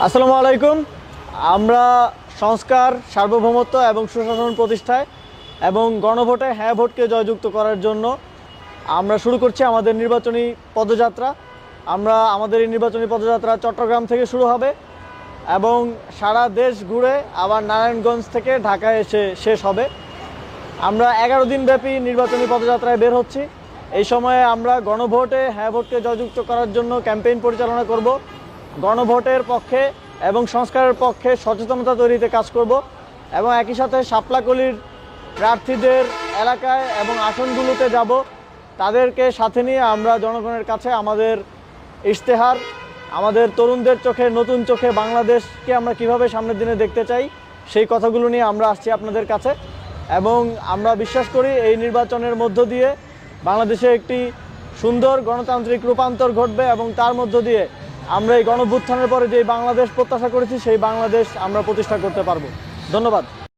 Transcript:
আসসালামু আলাইকুম। আমরা সংস্কার, সার্বভৌমত্ব এবং সুশাসন প্রতিষ্ঠায় এবং গণভোটে হ্যাঁ ভোটকে জয়যুক্ত করার জন্য আমরা শুরু করছি আমাদের নির্বাচনী পদযাত্রা। আমাদের এই নির্বাচনী পদযাত্রা চট্টগ্রাম থেকে শুরু হবে এবং সারা দেশ ঘুরে আবার নারায়ণগঞ্জ থেকে ঢাকায় এসে শেষ হবে। আমরা 11 দিন ব্যাপী নির্বাচনী পদযাত্রায় বের হচ্ছি। এই সময়ে আমরা গণভোটে হ্যাঁ ভোটকে জয়যুক্ত করার জন্য ক্যাম্পেইন পরিচালনা করব, গণভোটের পক্ষে এবং সংস্কারের পক্ষে সচেতনতা তৈরিতে কাজ করব এবং একই সাথে শাপলাকলির প্রার্থীদের এলাকায় এবং আসনগুলোতে যাব। তাদেরকে সাথে নিয়ে আমরা জনগণের কাছে আমাদের ইশতেহার, আমাদের তরুণদের চোখে, নতুন চোখে বাংলাদেশকে আমরা কিভাবে সামনের দিনে দেখতে চাই সেই কথাগুলো নিয়ে আমরা আসছি আপনাদের কাছে। এবং আমরা বিশ্বাস করি এই নির্বাচনের মধ্য দিয়ে বাংলাদেশে একটি সুন্দর গণতান্ত্রিক রূপান্তর ঘটবে এবং তার মধ্য দিয়ে আমরা এই গণঅভ্যুত্থানের পরে যে বাংলাদেশ প্রত্যাশা করেছি সেই বাংলাদেশ আমরা প্রতিষ্ঠা করতে পারবো। ধন্যবাদ।